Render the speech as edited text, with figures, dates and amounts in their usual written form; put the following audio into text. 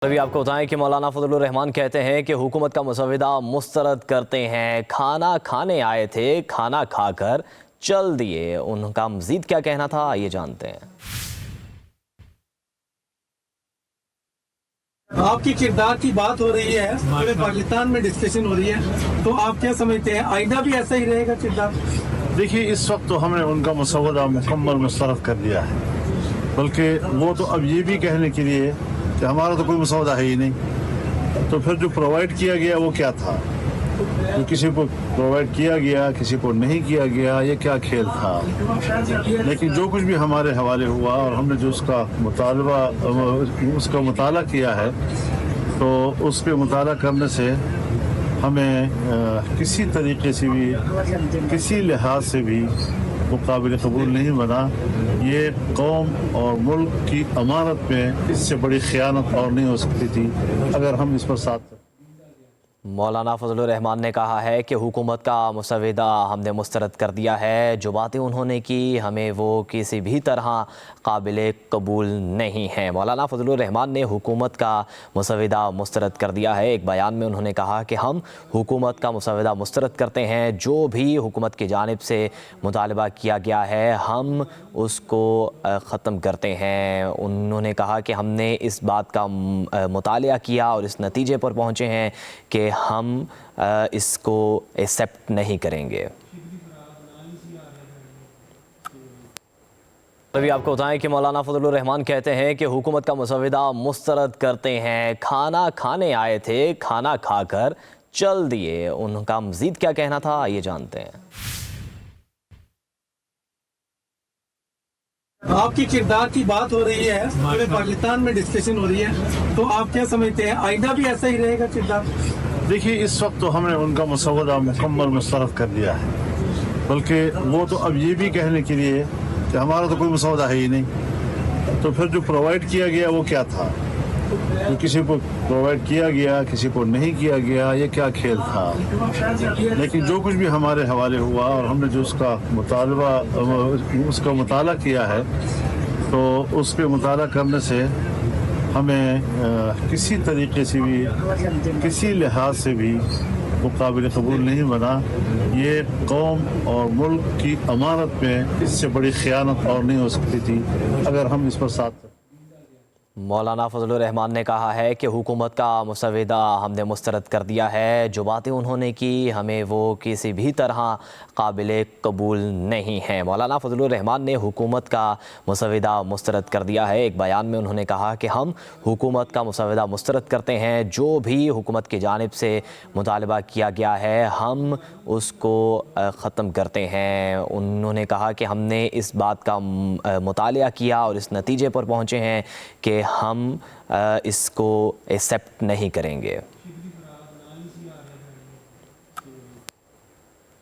ابھی آپ کو بتائیں کہ مولانا فضل الرحمان کہتے ہیں کہ حکومت کا مسودہ مسترد کرتے ہیں۔ کھانا کھانے آئے تھے، کھانا کھا کر چل دیے۔ ان کا مزید کیا کہنا تھا، آئیے جانتے ہیں۔ آپ کی کردار کی بات ہو رہی ہے، پورے پاکستان میں ڈسکشن ہو رہی ہے، تو آپ کیا سمجھتے ہیں آئندہ بھی ایسا ہی رہے گا کردار؟ دیکھیے، اس وقت تو ہم نے ان کا مسودہ مکمل مسترد کر دیا ہے، بلکہ وہ تو اب یہ بھی کہنے کے لیے کہ ہمارا تو کوئی مسودہ ہے ہی نہیں، تو پھر جو پرووائڈ کیا گیا وہ کیا تھا؟ جو کسی کو پرووائڈ کیا گیا، کسی کو نہیں کیا گیا، یہ کیا کھیل تھا؟ لیکن جو کچھ بھی ہمارے حوالے ہوا اور ہم نے جو اس کا مطالعہ کیا ہے، تو اس پہ مطالعہ کرنے سے ہمیں کسی طریقے سے بھی، کسی لحاظ سے بھی وہ قابل قبول نہیں بنا۔ یہ قوم اور ملک کی امانت میں اس سے بڑی خیانت اور نہیں ہو سکتی تھی اگر ہم اس پر ساتھ۔ مولانا فضل الرحمان نے کہا ہے کہ حکومت کا مسودہ ہم نے مسترد کر دیا ہے۔ جو باتیں انہوں نے کی، ہمیں وہ کسی بھی طرح قابل قبول نہیں ہیں۔ مولانا فضل الرحمان نے حکومت کا مسودہ مسترد کر دیا ہے۔ ایک بیان میں انہوں نے کہا کہ ہم حکومت کا مسودہ مسترد کرتے ہیں۔ جو بھی حکومت کی جانب سے مطالبہ کیا گیا ہے، ہم اس کو ختم کرتے ہیں۔ انہوں نے کہا کہ ہم نے اس بات کا مطالعہ کیا اور اس نتیجے پر پہنچے ہیں کہ ہم اس کو ایکسیپٹ نہیں کریں گے۔ ابھی آپ کو بتائیں کہ مولانا فضل الرحمان کہتے ہیں کہ حکومت کا مسودہ مسترد کرتے ہیں۔ کھانا کھانے آئے تھے، کھانا کھا کر چل دیے۔ ان کا مزید کیا کہنا تھا، آئیے جانتے ہیں۔ آپ کی کردار کی بات ہو رہی ہے، پورے پاکستان میں ڈسکشن ہو رہی ہے، تو آپ کیا سمجھتے ہیں آئندہ بھی ایسا ہی رہے گا کردار؟ دیکھیے، اس وقت تو ہم نے ان کا مسودہ مکمل مسترد کر دیا ہے، بلکہ وہ تو اب یہ بھی کہنے کے لیے کہ ہمارا تو کوئی مسودہ ہے ہی نہیں، تو پھر جو پرووائڈ کیا گیا وہ کیا تھا؟ جو کسی کو پرووائڈ کیا گیا، کسی کو نہیں کیا گیا، یہ کیا کھیل تھا؟ لیکن جو کچھ بھی ہمارے حوالے ہوا اور ہم نے جو اس کا مطالعہ کیا ہے، تو اس پہ مطالعہ کرنے سے ہمیں کسی طریقے سے بھی، کسی لحاظ سے بھی وہ قابل قبول نہیں بنا۔ یہ قوم اور ملک کی امانت میں اس سے بڑی خیانت اور نہیں ہو سکتی تھی اگر ہم اس پر ساتھ۔ مولانا فضل الرحمان نے کہا ہے کہ حکومت کا مسودہ ہم نے مسترد کر دیا ہے۔ جو باتیں انہوں نے کی، ہمیں وہ کسی بھی طرح قابل قبول نہیں ہیں۔ مولانا فضل الرحمان نے حکومت کا مسودہ مسترد کر دیا ہے۔ ایک بیان میں انہوں نے کہا کہ ہم حکومت کا مسودہ مسترد کرتے ہیں۔ جو بھی حکومت کی جانب سے مطالبہ کیا گیا ہے، ہم اس کو ختم کرتے ہیں۔ انہوں نے کہا کہ ہم نے اس بات کا مطالعہ کیا اور اس نتیجے پر پہنچے ہیں کہ ہم اس کو ایکسیپٹ نہیں کریں گے۔